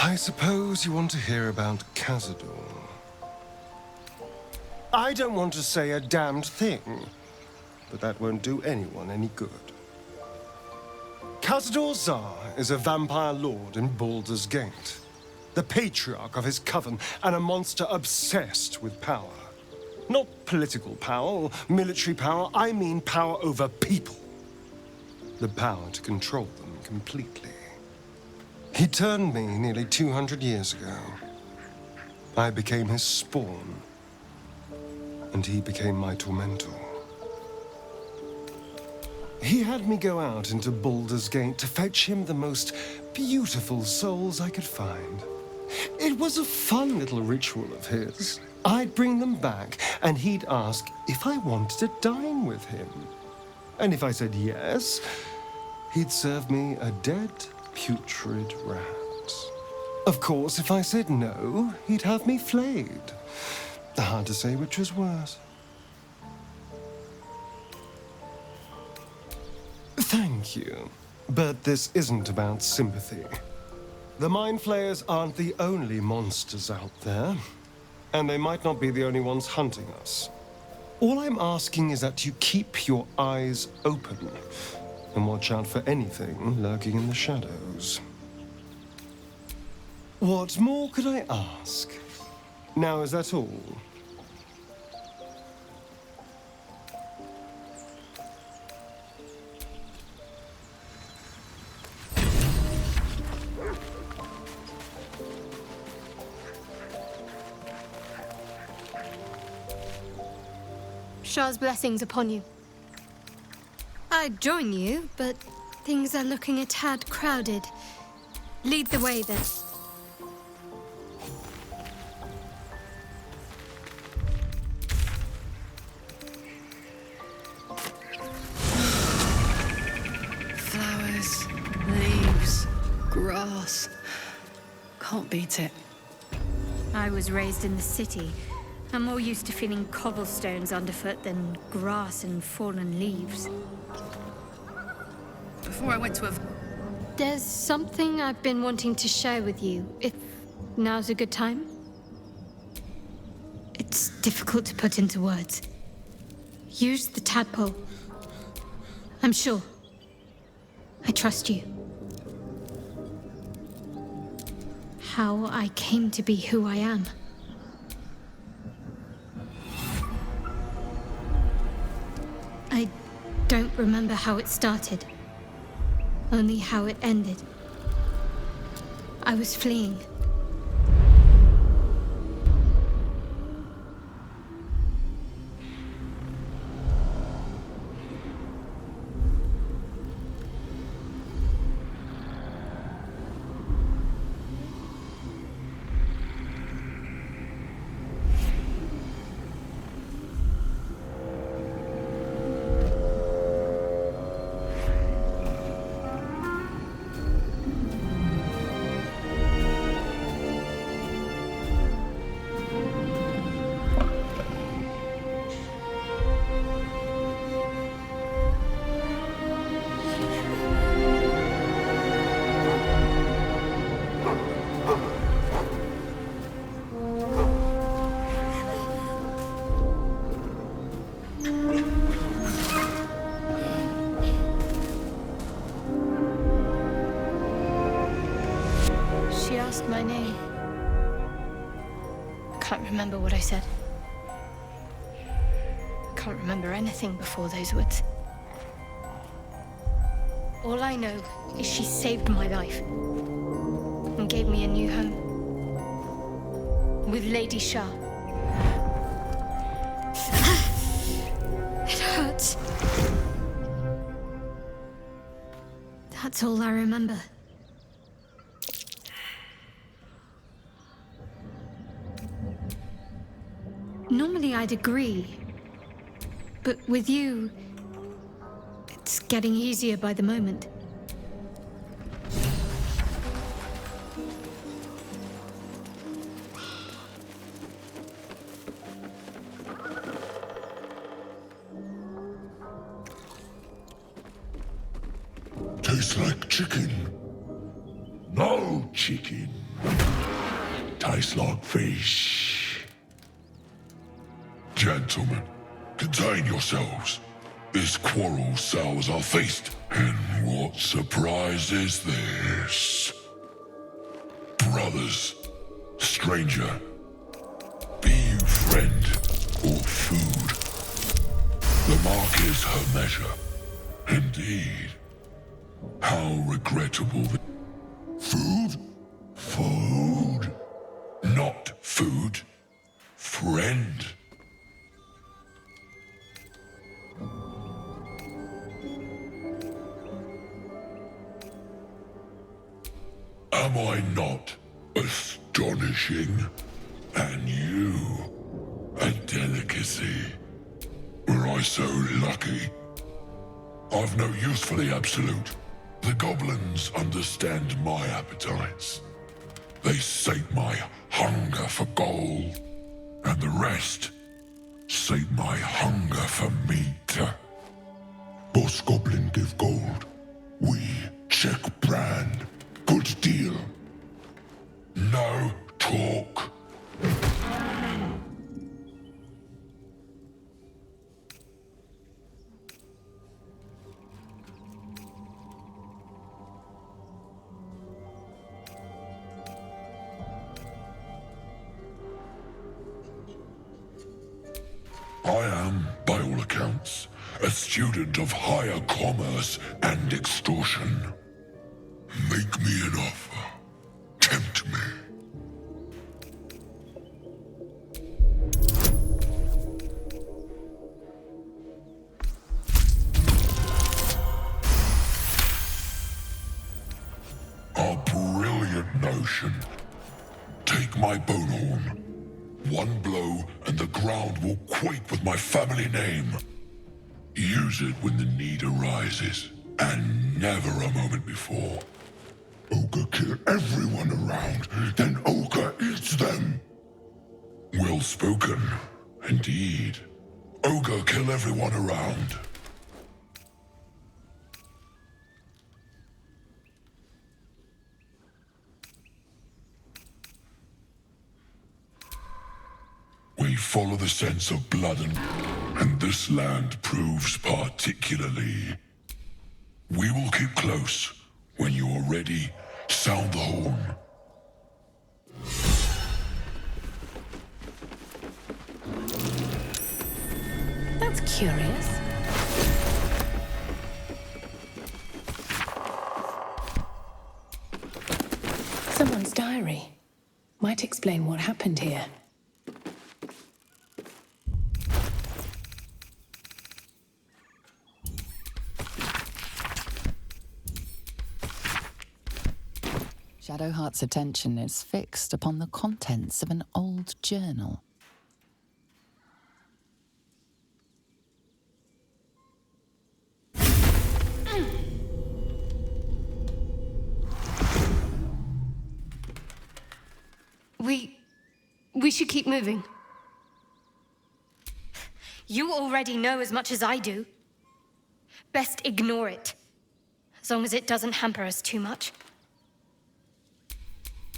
I suppose you want to hear about Cazador. I don't want to say a damned thing, but that won't do anyone any good. Cazador Zar is a vampire lord in Baldur's Gate, the patriarch of his coven, and a monster obsessed with power. Not political power or military power, I mean power over people. The power to control them completely. He turned me nearly 200 years ago. I became his spawn, and he became my tormentor. He had me go out into Baldur's Gate to fetch him the most beautiful souls I could find. It was a fun little ritual of his. I'd bring them back, and he'd ask if I wanted to dine with him. And if I said yes, he'd serve me a dead, putrid rat. Of course, if I said no, he'd have me flayed. Hard to say which was worse. Thank you, but this isn't about sympathy. The Mind Flayers aren't the only monsters out there, and they might not be the only ones hunting us. All I'm asking is that you keep your eyes open and watch out for anything lurking in the shadows. What more could I ask? Now, is that all? Shah's blessings upon you. I'd join you, but things are looking a tad crowded. Lead the way, then. Flowers, leaves, grass. Can't beat it. I was raised in the city. I'm more used to feeling cobblestones underfoot than grass and fallen leaves. Before I went to a... There's something I've been wanting to share with you, if now's a good time. It's difficult to put into words. Use the tadpole. I'm sure. I trust you. How I came to be who I am. I don't remember how it started, only how it ended. I was fleeing. She asked my name. Can't remember what I said. Can't remember anything before those words. All I know is she saved my life and gave me a new home with Lady Shah. It hurts. That's all I remember. Normally I'd agree, but with you, it's getting easier by the moment. Tastes like chicken. No chicken. Tastes like fish. Gentlemen, contain yourselves. This quarrel sours our feast. And what surprise is this? Brothers, stranger, be you friend or food? The mark is her measure. Indeed. How regrettable the... Food? Food. Not food. Friend. Am I not astonishing? And you, a delicacy. Were I so lucky? I've no use for the absolute. The goblins understand my appetites. They sate my hunger for gold, and the rest sate my hunger for meat. Boss Goblin give gold. We check brand. Good deal. No talk. I am, by all accounts, a student of higher commerce and extortion. Make me an offer. Tempt me. A brilliant notion. Take my bone horn. One blow, and the ground will quake with my family name. Use it when the need arises, and never a moment before. Ogre kill everyone around, then Ogre eats them. Well spoken, indeed. Ogre kill everyone around. We follow the sense of blood and this land proves particularly. We will keep close. When you are ready, sound the horn. That's curious. Someone's diary. Might explain what happened here. Shadowheart's attention is fixed upon the contents of an old journal. We should keep moving. You already know as much as I do. Best ignore it. As long as it doesn't hamper us too much.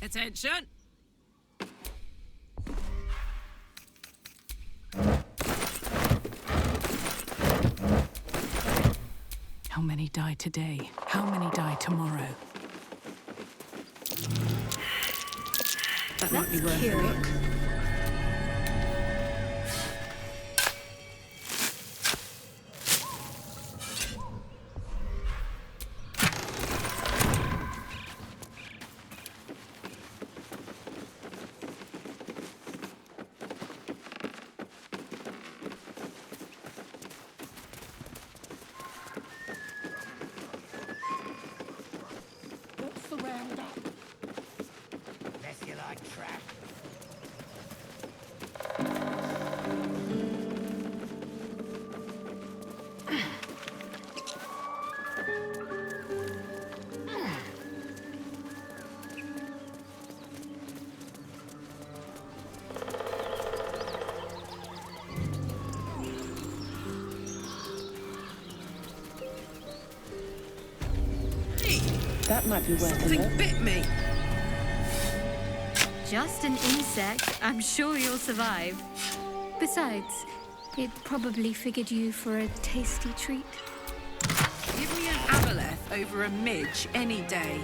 Attention! How many die today? How many die tomorrow? That might be worth a look. What's the round up? Unless you like trap. That might be worth a Something look. bit me. Just an insect. I'm sure you'll survive. Besides, it probably figured you for a tasty treat. Give me an aboleth over a midge any day.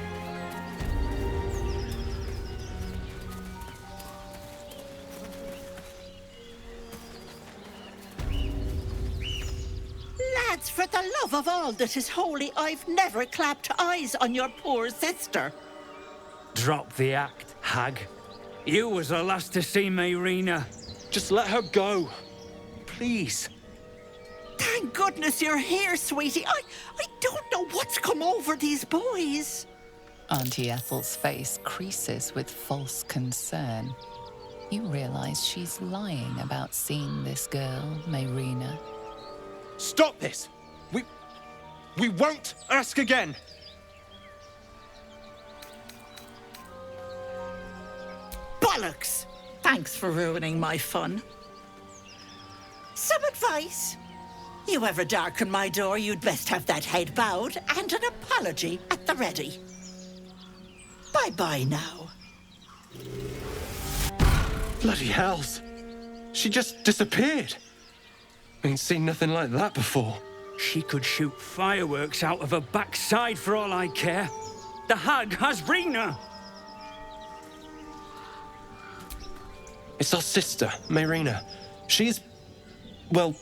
Lads, for the love of all that is holy, I've never clapped eyes on your poor sister. Drop the act, hag. You was the last to see Mayrina. Just let her go. Please. Thank goodness you're here, sweetie. I don't know what's come over these boys. Auntie Ethel's face creases with false concern. You realize she's lying about seeing this girl, Mayrina. Stop this! We won't ask again! Bollocks! Thanks for ruining my fun. Some advice? You ever darken my door, you'd best have that head bowed and an apology at the ready. Bye-bye now. Bloody hells! She just disappeared. Ain't seen nothing like that before. She could shoot fireworks out of her backside for all I care. The hag has Rena! It's our sister, Mayrina. Well,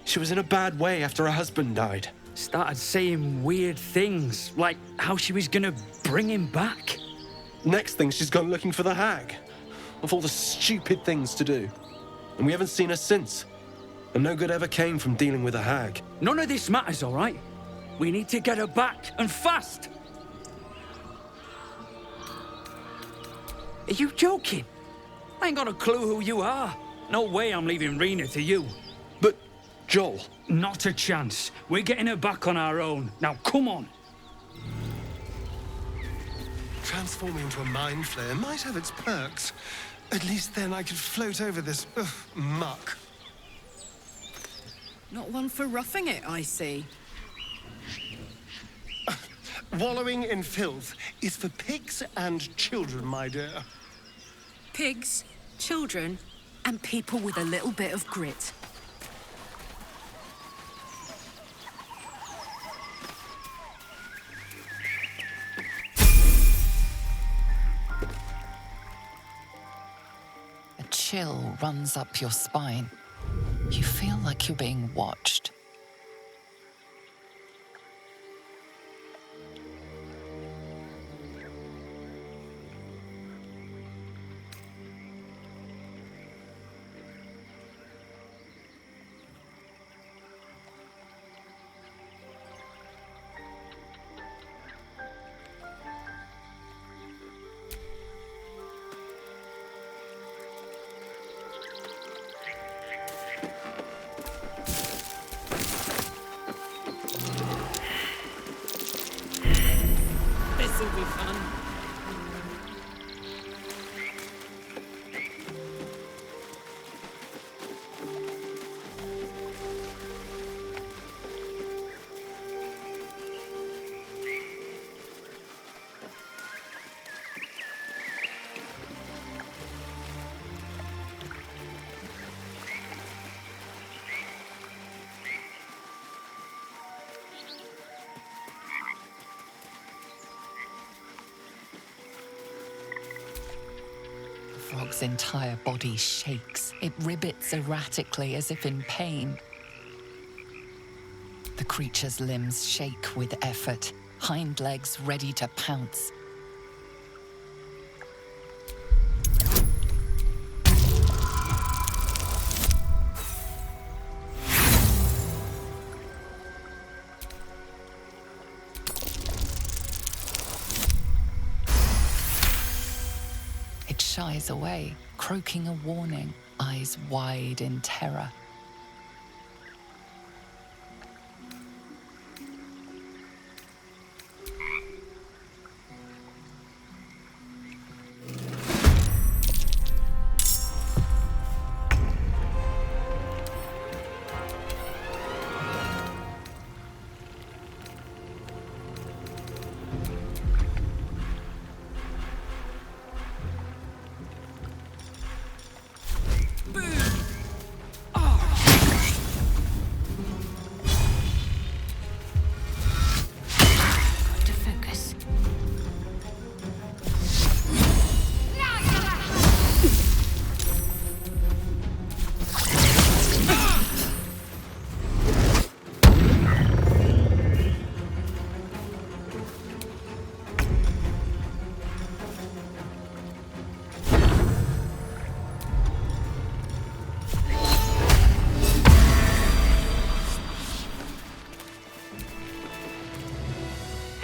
she was in a bad way after her husband died. Started saying weird things, like how she was gonna bring him back. Next thing, she's gone looking for the hag. Of all the stupid things to do. And we haven't seen her since. And no good ever came from dealing with a hag. None of this matters, all right? We need to get her back, and fast! Are you joking? I ain't got a clue who you are. No way I'm leaving Rena to you. But, Joel... Not a chance. We're getting her back on our own. Now, come on. Transforming into a mind flayer might have its perks. At least then I could float over this muck. Not one for roughing it, I see. Wallowing in filth is for pigs and children, my dear. Pigs, children, and people with a little bit of grit. A chill runs up your spine. You feel like you're being watched. This'll be fun. The frog's entire body shakes. It ribbits erratically as if in pain. The creature's limbs shake with effort, hind legs ready to pounce. It shies away, croaking a warning, eyes wide in terror.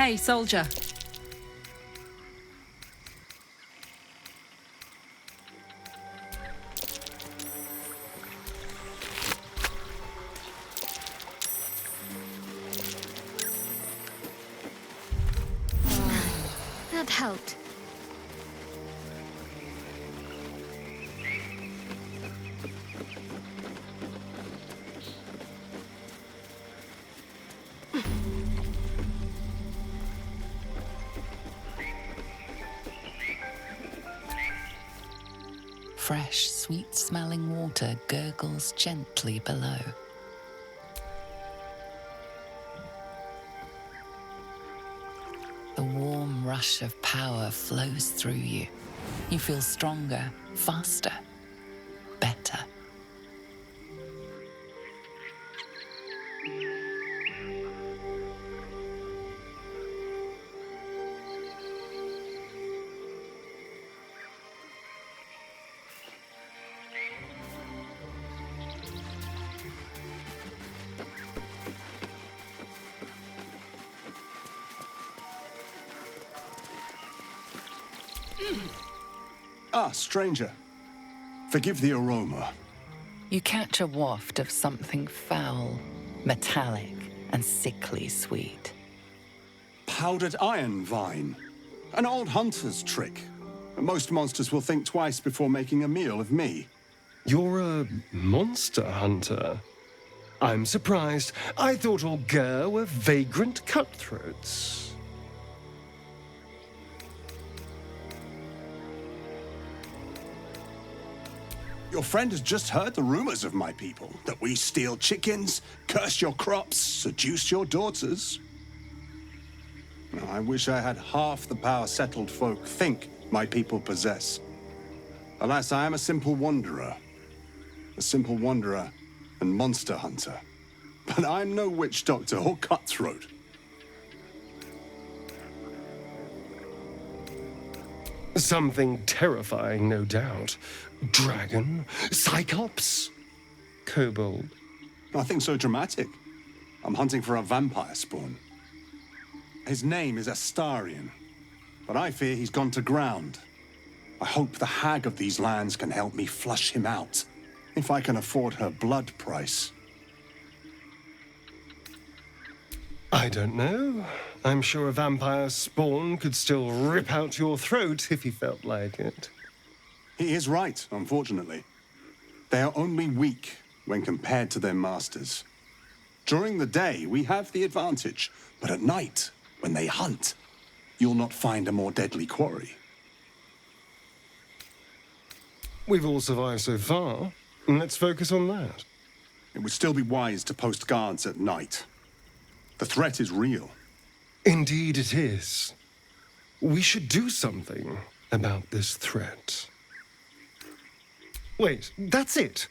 Hey, soldier. That helped. Fresh, sweet-smelling water gurgles gently below. The warm rush of power flows through you. You feel stronger, faster, better. Ah, stranger. Forgive the aroma. You catch a waft of something foul, metallic, and sickly sweet. Powdered iron vine. An old hunter's trick. Most monsters will think twice before making a meal of me. You're a monster hunter. I'm surprised. I thought all Ger were vagrant cutthroats. Your friend has just heard the rumors of my people, that we steal chickens, curse your crops, seduce your daughters. I wish I had half the power settled folk think my people possess. Alas, I am a simple wanderer and monster hunter. But I'm no witch doctor or cutthroat. Something terrifying, no doubt. Dragon? Cyclops? Kobold? Nothing so dramatic. I'm hunting for a vampire spawn. His name is Astarion, but I fear he's gone to ground. I hope the hag of these lands can help me flush him out, if I can afford her blood price. I don't know. I'm sure a vampire spawn could still rip out your throat if he felt like it. He is right, unfortunately. They are only weak when compared to their masters. During the day, we have the advantage, but at night, when they hunt, you'll not find a more deadly quarry. We've all survived so far. Let's focus on that. It would still be wise to post guards at night. The threat is real. Indeed it is. We should do something about this threat. Wait, that's it.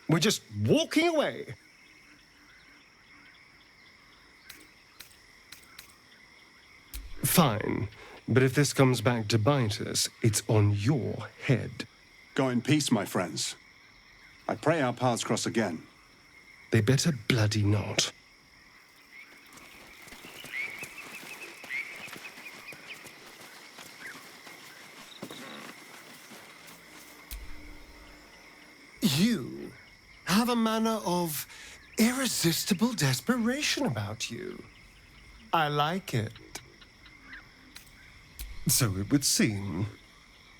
We're just walking away. Fine, but if this comes back to bite us, it's on your head. Go in peace, my friends. I pray our paths cross again. They better bloody not. You have a manner of irresistible desperation about you. I like it. So it would seem.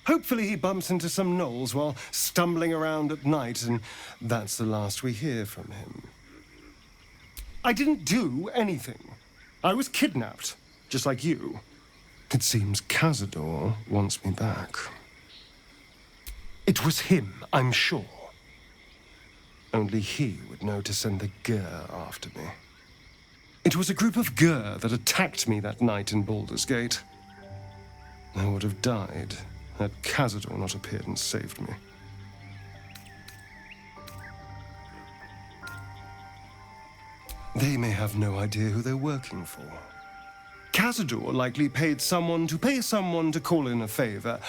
Hopefully he bumps into some gnolls while stumbling around at night, and that's the last we hear from him. I didn't do anything. I was kidnapped, just like you. It seems Cazador wants me back. It was him, I'm sure. Only he would know to send the Ger after me. It was a group of Ger that attacked me that night in Baldur's Gate. I would have died had Cazador not appeared and saved me. They may have no idea who they're working for. Cazador likely paid someone to call in a favor,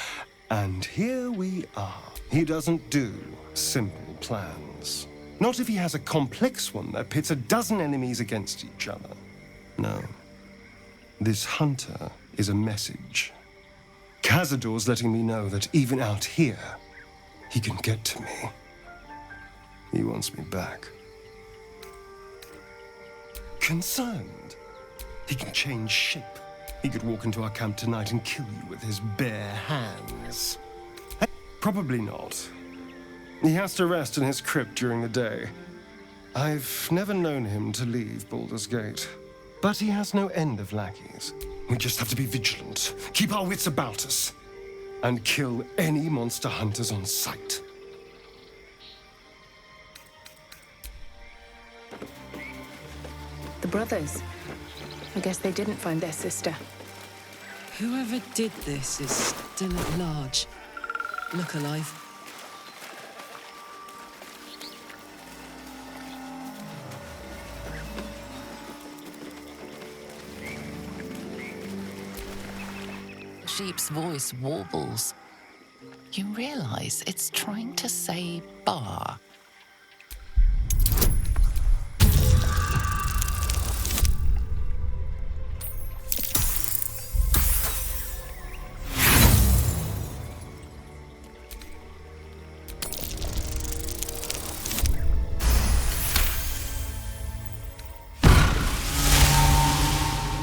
and here we are. He doesn't do simple plans. Not if he has a complex one that pits a dozen enemies against each other. No. This hunter is a message. Cazador's letting me know that even out here, he can get to me. He wants me back. Concerned. He can change shape. He could walk into our camp tonight and kill you with his bare hands. Probably not. He has to rest in his crypt during the day. I've never known him to leave Baldur's Gate. But he has no end of lackeys. We just have to be vigilant, keep our wits about us, and kill any monster hunters on sight. The brothers. I guess they didn't find their sister. Whoever did this is still at large. Look alive. The sheep's voice warbles. You realize it's trying to say bar.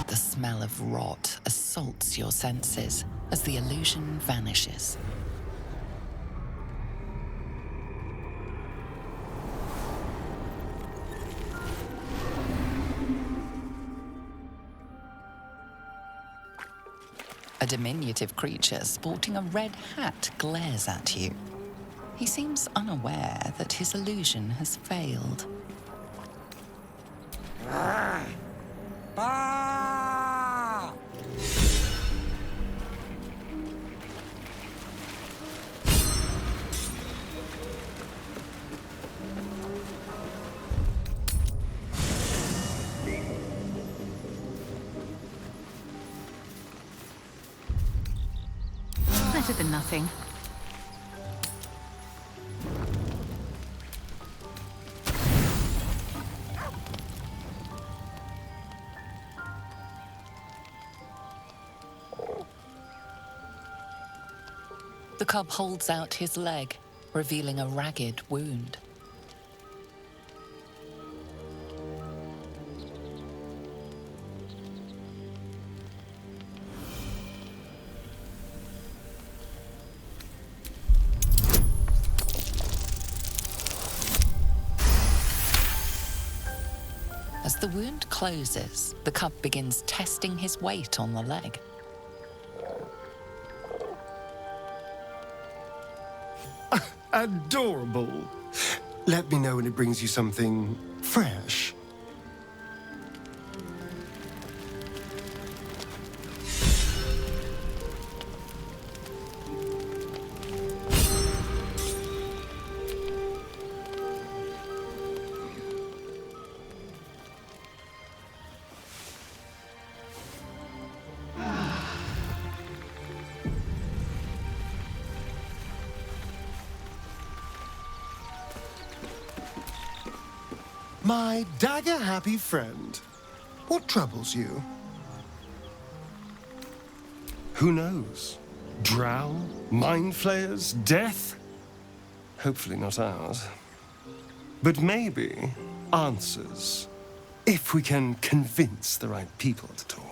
The smell of rot assaults your senses as the illusion vanishes. A diminutive creature sporting a red hat glares at you. He seems unaware that his illusion has failed. Better than nothing. The cub holds out his leg, revealing a ragged wound. As the wound closes, the cub begins testing his weight on the leg. Adorable. Let me know when it brings you something fresh. My dagger-happy friend, what troubles you? Who knows? Drow? Mind flayers? Death? Hopefully not ours. But maybe answers, if we can convince the right people to talk.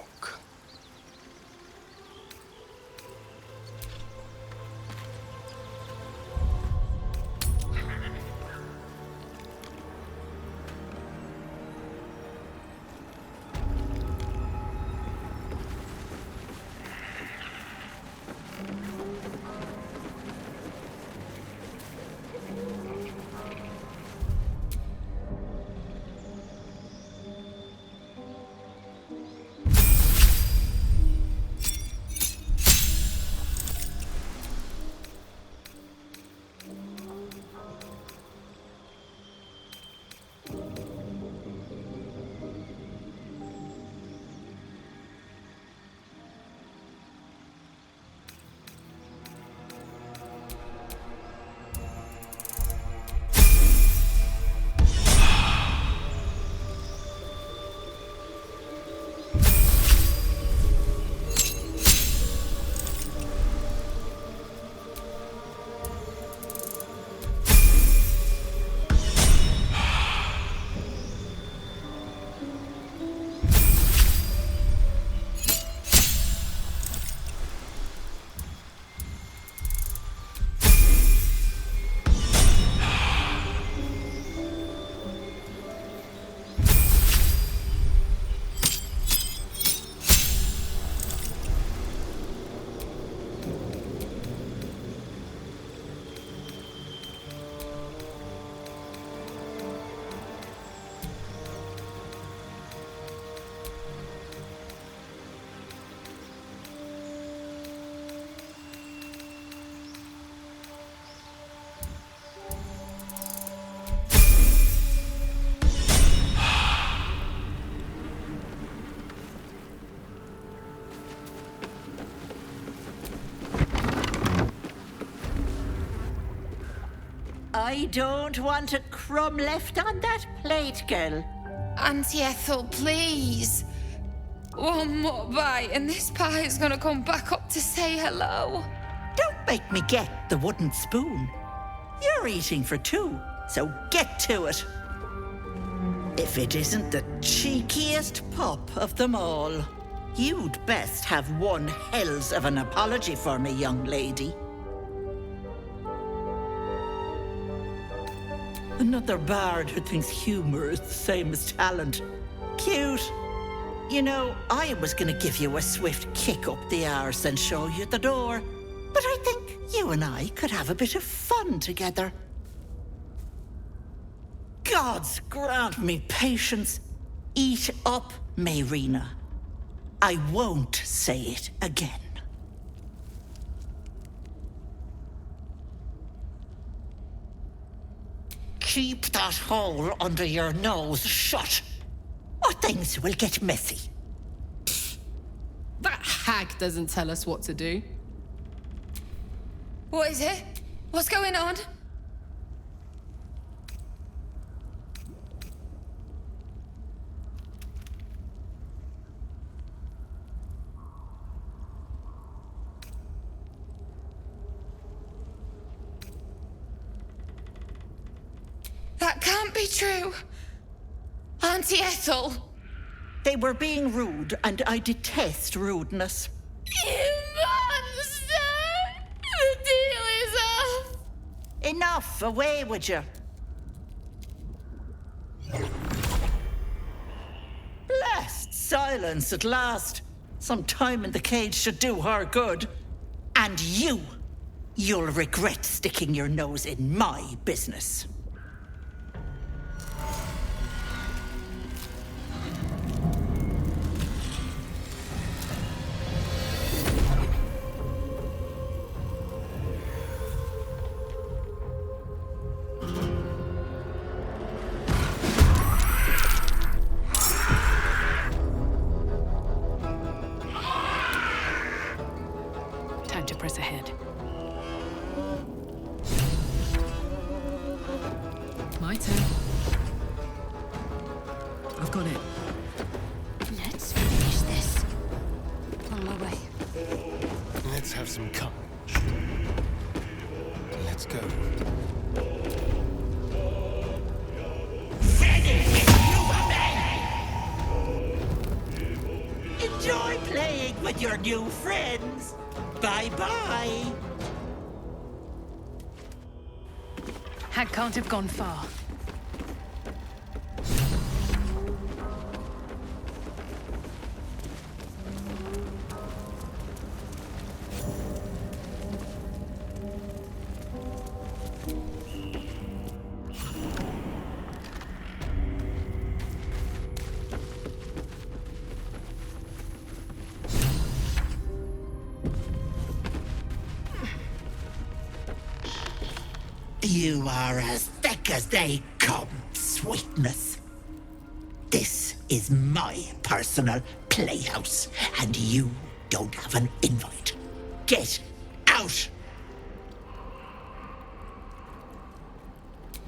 I don't want a crumb left on that plate, girl. Auntie Ethel, please. One more bite and this pie is gonna come back up to say hello. Don't make me get the wooden spoon. You're eating for two, so get to it. If it isn't the cheekiest pup of them all, you'd best have one hells of an apology for me, young lady. Another bard who thinks humor is the same as talent. Cute. You know, I was gonna give you a swift kick up the arse and show you the door. But I think you and I could have a bit of fun together. Gods grant me patience. Eat up, Mayrina. I won't say it again. Keep that hole under your nose shut, or things will get messy. That hag doesn't tell us what to do. What is it? What's going on? That can't be true. Auntie Ethel. They were being rude, and I detest rudeness. You monster! The deal is off! Enough, away with you. Blessed silence at last. Some time in the cage should do her good. And you'll regret sticking your nose in my business. Time to press ahead. My turn. I've got it. Let's finish this. On my way. Let's have some courage. Let's go. Enjoy playing with your new friends. Bye-bye. Hag can't have gone far. You are as thick as they come, sweetness. This is my personal playhouse, and you don't have an invite. Get out!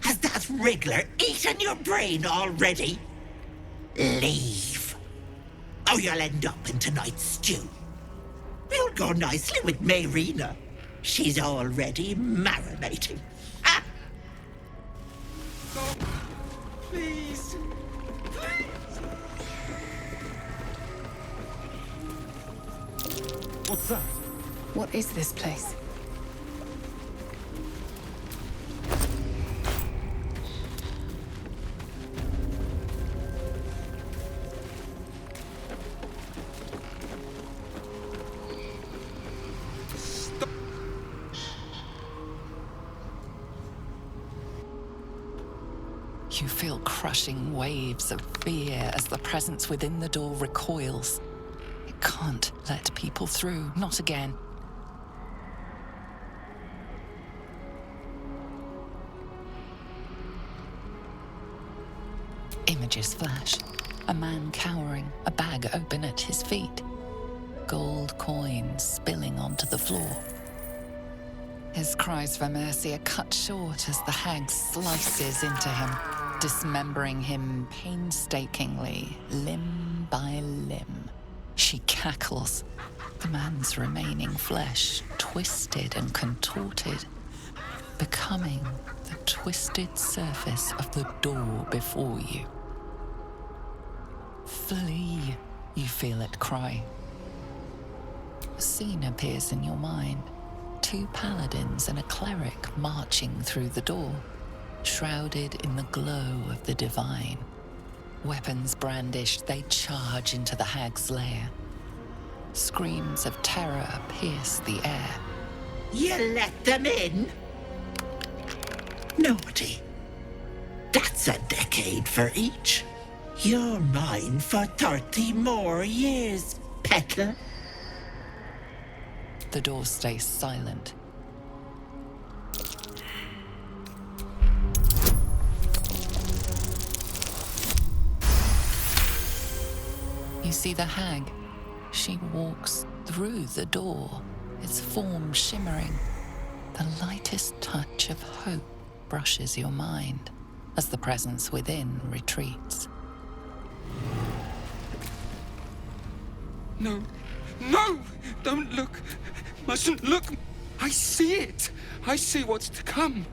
Has that wriggler eaten your brain already? Leave, or you'll end up in tonight's stew. You'll go nicely with Mayrina. She's already marinating. Ah! Please. What's that? What is this place? You feel crushing waves of fear as the presence within the door recoils. It can't let people through, not again. Images flash. A man cowering, a bag open at his feet. Gold coins spilling onto the floor. His cries for mercy are cut short as the hag slices into him, dismembering him painstakingly, limb by limb. She cackles, the man's remaining flesh twisted and contorted, becoming the twisted surface of the door before you. Flee, you feel it cry. A scene appears in your mind. 2 paladins and a cleric marching through the door, shrouded in the glow of the divine. Weapons brandished, they charge into the hag's lair. Screams of terror pierce the air. You let them in? Naughty. That's a decade for each. You're mine for 30 more years, Petal. The door stays silent. You see the hag. She walks through the door, its form shimmering. The lightest touch of hope brushes your mind as the presence within retreats. No, no! Don't look! Mustn't look! I see it! I see what's to come.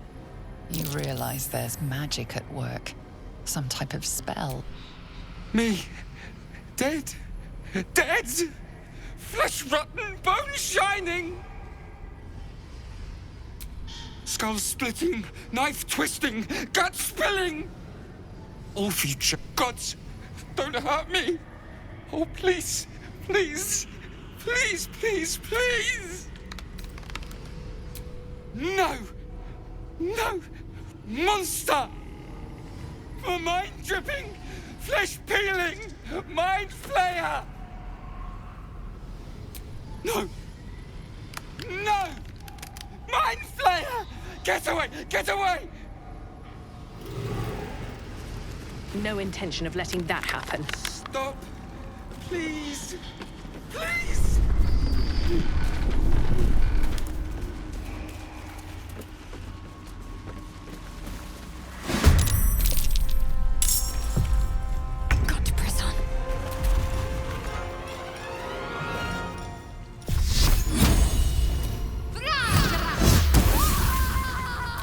You realize there's magic at work. Some type of spell. Me. Dead. Dead! Flesh rotten, bone shining! Skull splitting, knife twisting, gut spilling! All future gods, don't hurt me! Oh, please, please, please, please, please! No! No! Monster! For mind dripping, flesh peeling, mind flayer! No! No! Mind flayer! Get away! Get away! No intention of letting that happen. Stop! Please! Please! Got to press on.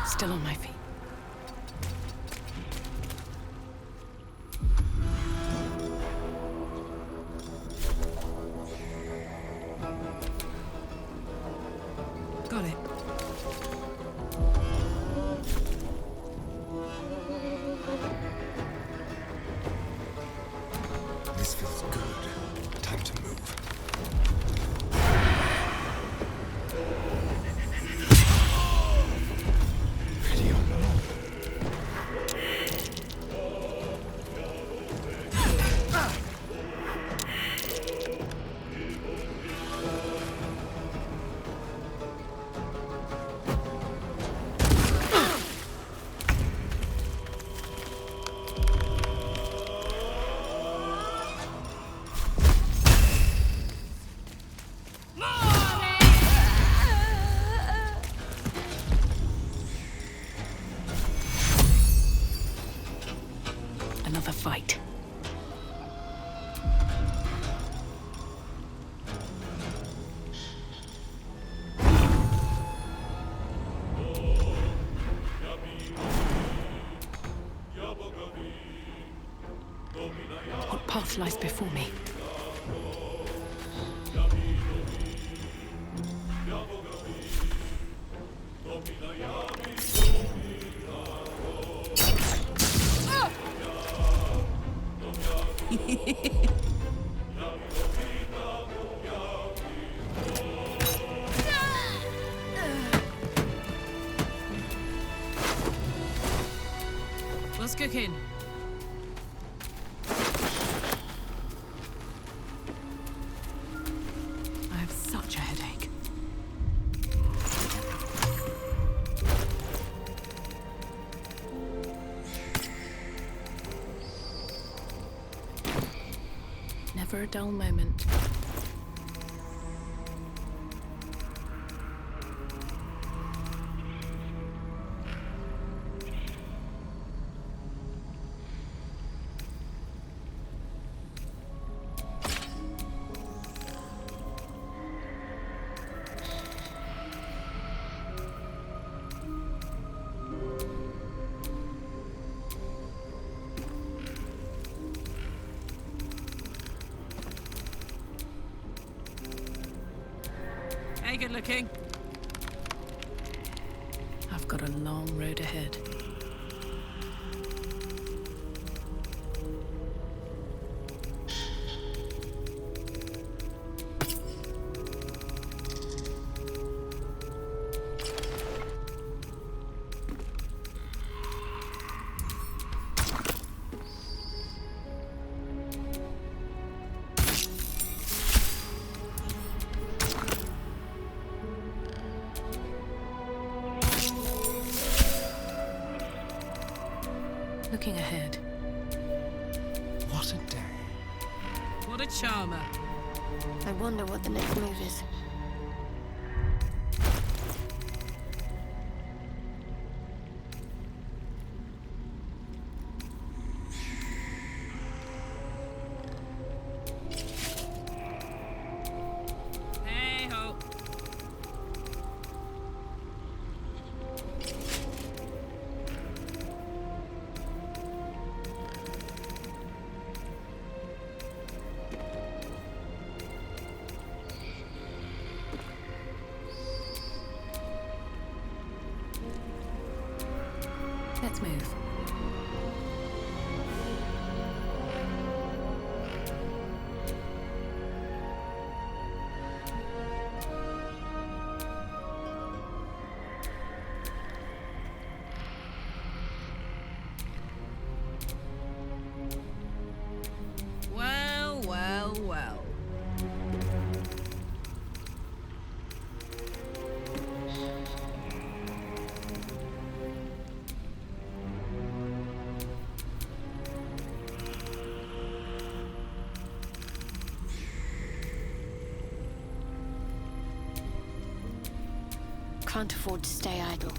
Still on my feet. Got it. This feels good. Time to move. Ready or not. Another fight. What path lies before me? What's cooking? I have such a headache. Never a dull moment. Hey, good looking. I've got a long road ahead. Looking ahead. What a day. What a charmer. I wonder what the next move is. Hey ho. Let's move. Well, well, well. Can't afford to stay idle.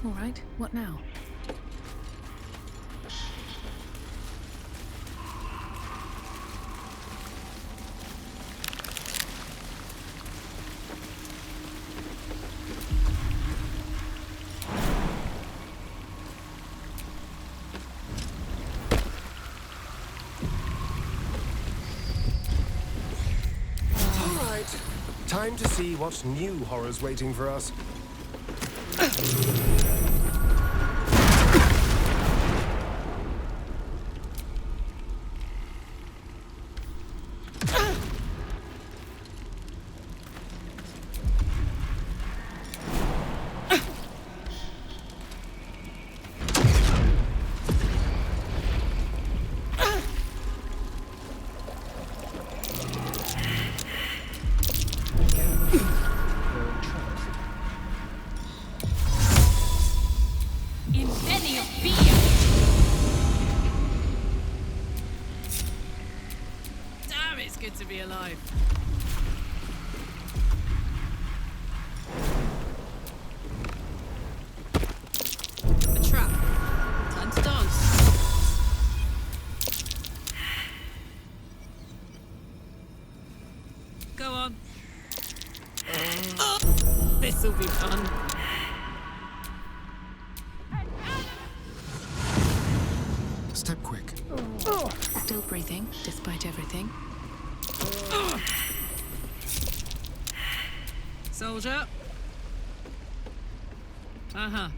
All right, what now? All right. Time to see what new horror's waiting for us. Damn, it's good to be alive. A trap. Time to dance. Go on. This'll be fun. Step quick. Still breathing, despite everything. Soldier. Uh-huh.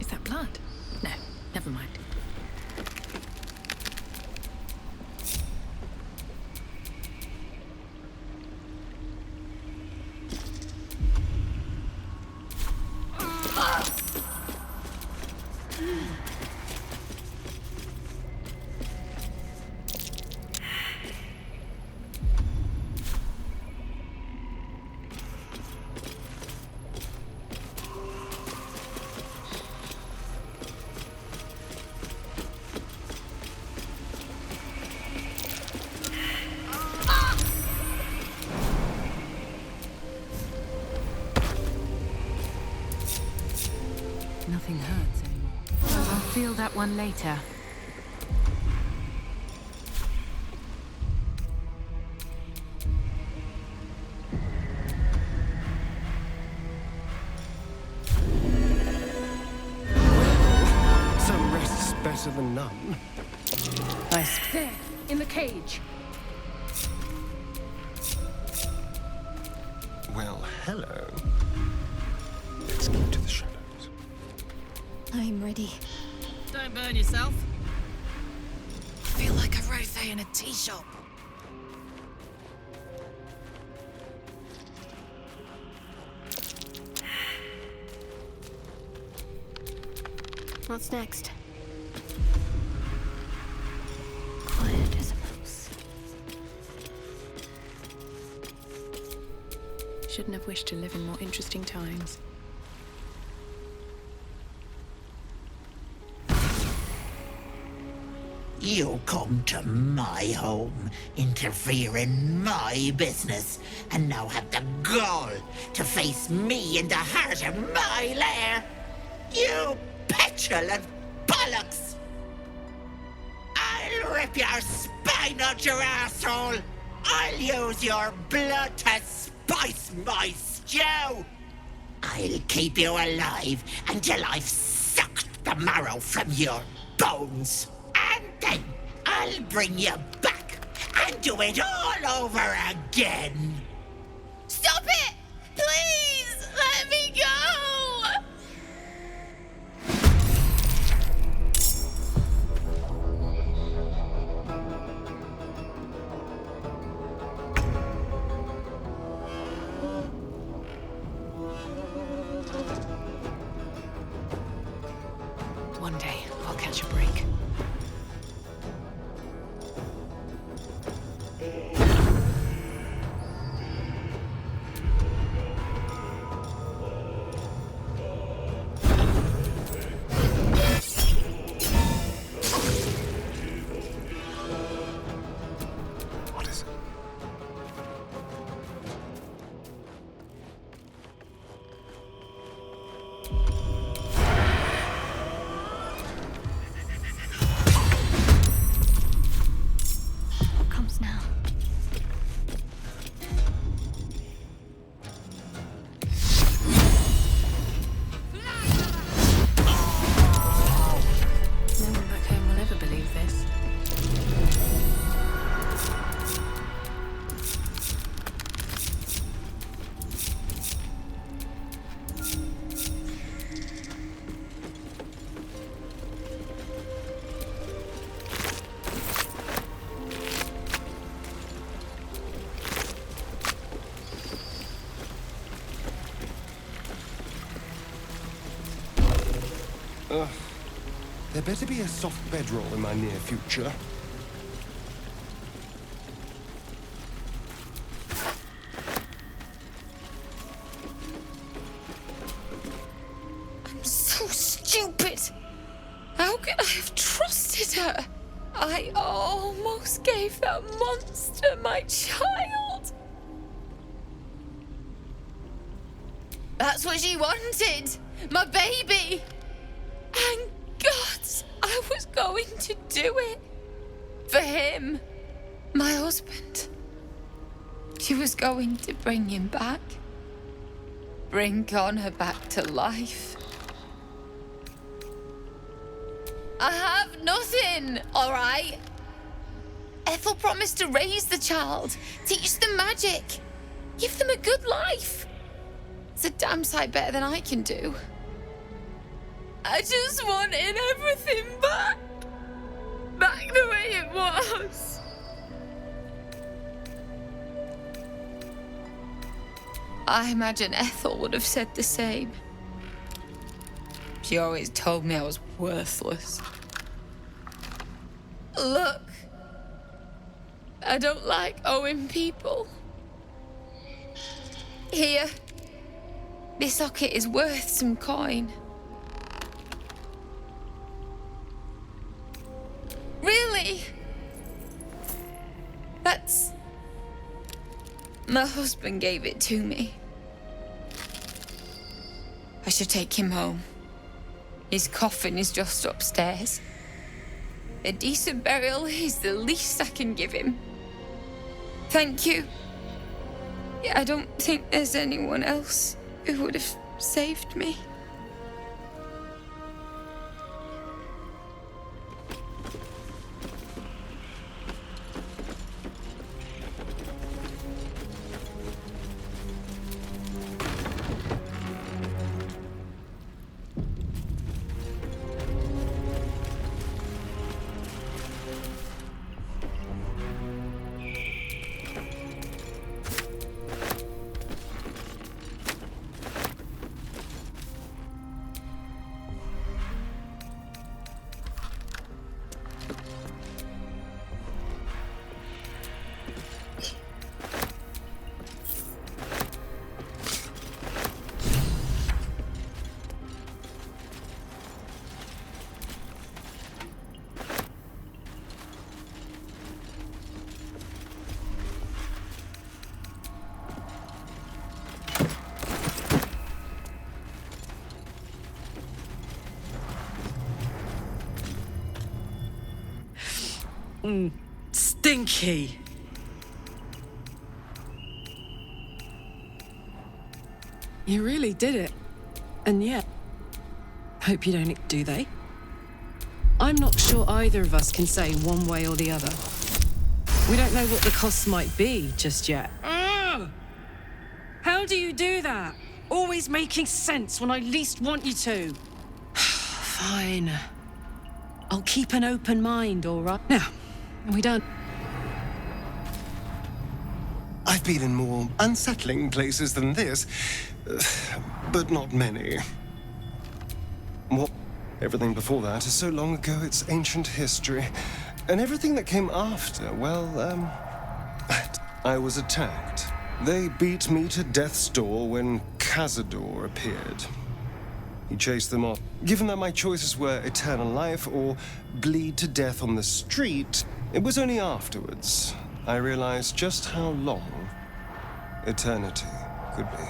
Is that blood? No, never mind. Nothing hurts anymore. I'll feel that one later. of a nun. Nice. There, in the cage. Well, hello. Let's keep to the shadows. I'm ready. Don't burn yourself. I feel like a rosé in a tea shop. What's next? Quiet as a mouse. Shouldn't have wished to live in more interesting times. You come to my home, interfere in my business, and now have the gall to face me in the heart of my lair. You petulant bollocks! I'll rip your spine out your asshole! I'll use your blood to spice my stew! I'll keep you alive until I've sucked the marrow from your bones! And then I'll bring you back and do it all over again! Stop it! Please! Let me go! One day, I'll catch a break. What is it? What comes now? No one back home will ever believe this. There better be a soft bedroll in my near future. I'm so stupid! How could I have trusted her? I almost gave that monster my child! That's what she wanted! My baby! And God, I was going to do it. For him. My husband. She was going to bring him back. Bring Connor back to life. I have nothing, all right? Ethel promised to raise the child, teach them magic, give them a good life. It's a damn sight better than I can do. I just wanted everything back. Back the way it was. I imagine Ethel would have said the same. She always told me I was worthless. Look, I don't like owing people. Here, this socket is worth some coin. Really? That's... My husband gave it to me. I should take him home. His coffin is just upstairs. A decent burial is the least I can give him. Thank you. I don't think there's anyone else who would have saved me. Stinky. You really did it. And yet, hope you don't, do they? I'm not sure either of us can say one way or the other. We don't know what the costs might be just yet. Ugh! How do you do that? Always making sense when I least want you to. Fine. I'll keep an open mind, all right? Now, are we done? I've been in more unsettling places than this, but not many. What? Everything before that is so long ago it's ancient history. And everything that came after, well, I was attacked. They beat me to death's door when Cazador appeared. He chased them off. Given that my choices were eternal life or bleed to death on the street, it was only afterwards I realized just how long eternity could be.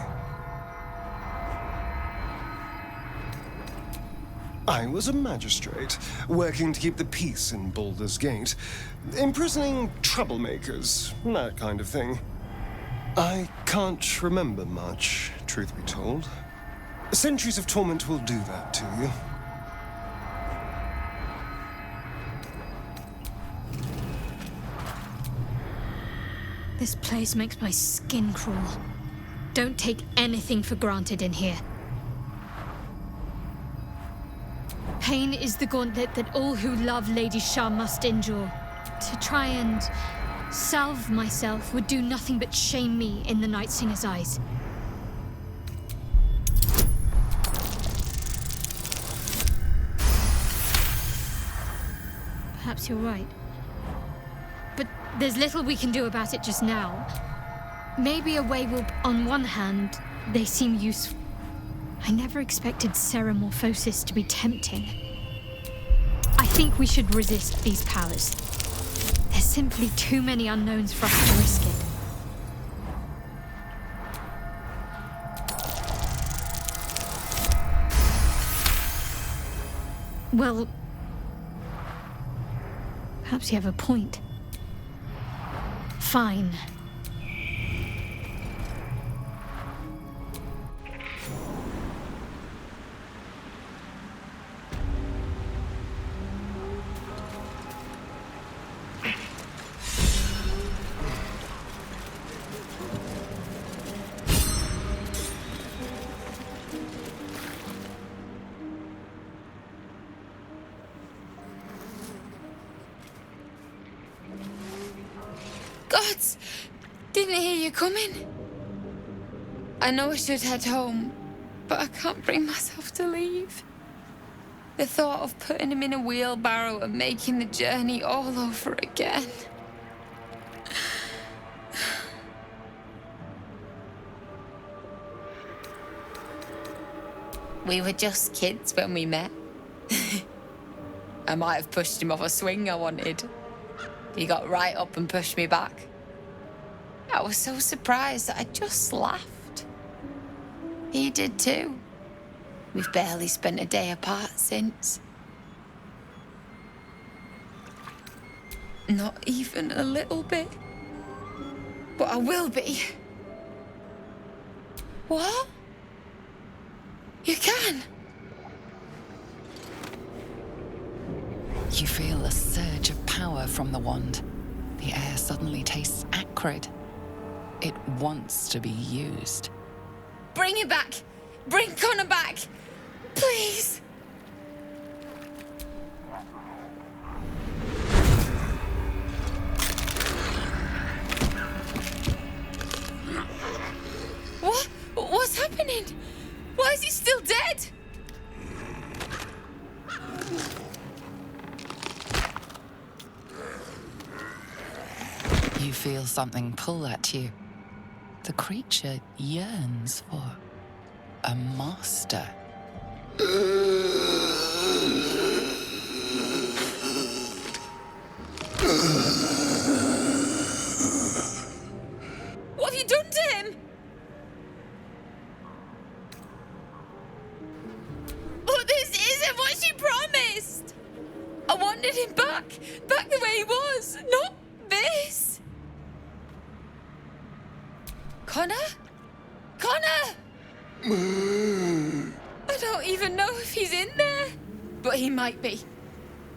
I was a magistrate, working to keep the peace in Baldur's Gate, imprisoning troublemakers, that kind of thing. I can't remember much, truth be told. Centuries of torment will do that to you. This place makes my skin crawl. Don't take anything for granted in here. Pain is the gauntlet that all who love Lady Shah must endure. To try and salve myself would do nothing but shame me in the Night Singer's eyes. Perhaps you're right. But there's little we can do about it just now. Maybe a way will... On one hand, they seem useful. I never expected Ceramorphosis to be tempting. I think we should resist these powers. There's simply too many unknowns for us to risk it. Well, perhaps you have a point. Fine. Gods! Didn't hear you coming. I know I should head home, but I can't bring myself to leave. The thought of putting him in a wheelbarrow and making the journey all over again. We were just kids when we met. I might have pushed him off a swing I wanted. He got right up and pushed me back. I was so surprised that I just laughed. He did too. We've barely spent a day apart since. Not even a little bit. But I will be. What? You can? You feel a surge of power from the wand. The air suddenly tastes acrid. It wants to be used. Bring it back! Bring Connor back! Please! What? What's happening? Why is he still dead? You feel something pull at you. The creature yearns for a master. What have you done to him? But this isn't what she promised. I wanted him back the way he was. Connor? Connor! I don't even know if he's in there. But he might be.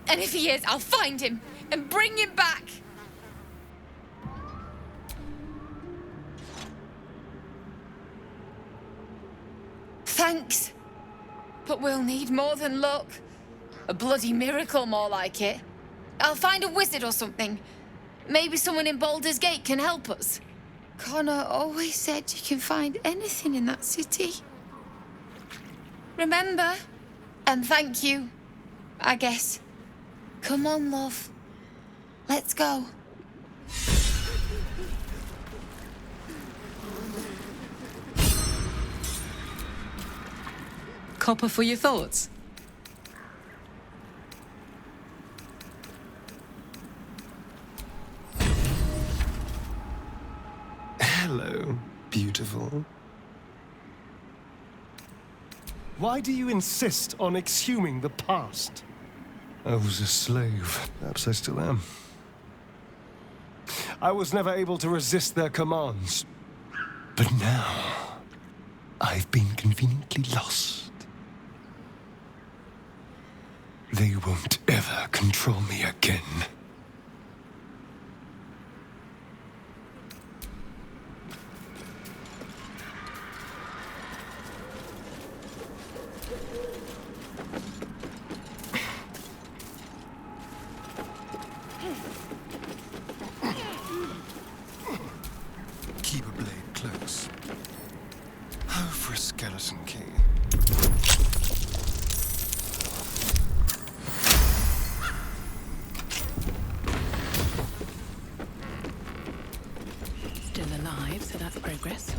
And if he is, I'll find him and bring him back. Thanks. But we'll need more than luck. A bloody miracle, more like it. I'll find a wizard or something. Maybe someone in Baldur's Gate can help us. Connor always said you can find anything in that city. Remember? And thank you, I guess. Come on, love. Let's go. Copper for your thoughts? Hello, beautiful. Why do you insist on exhuming the past? I was a slave. Perhaps I still am. I was never able to resist their commands. But now, I've been conveniently lost. They won't ever control me again. Keep a blade close. Oh, for a skeleton key. Still alive, so that's progress.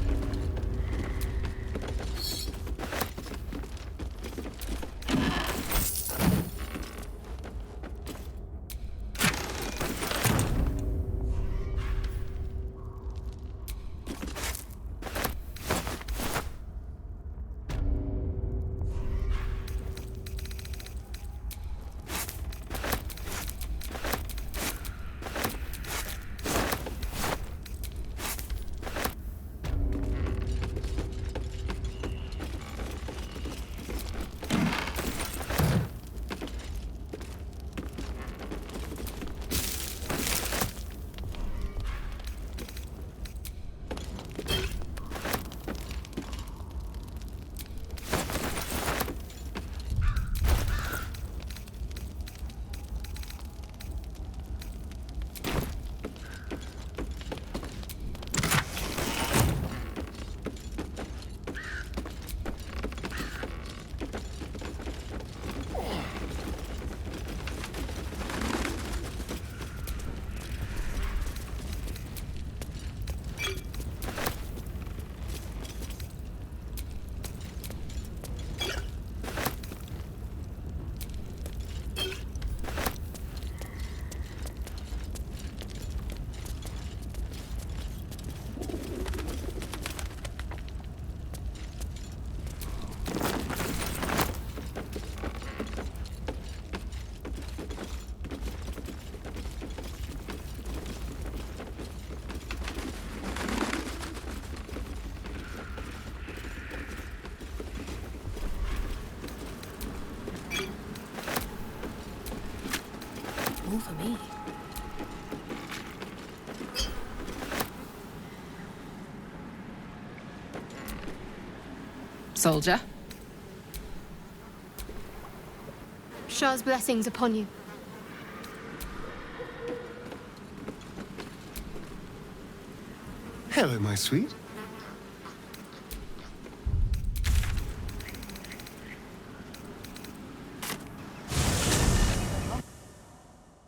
All for me. Soldier? Shah's blessings upon you. Hello, my sweet.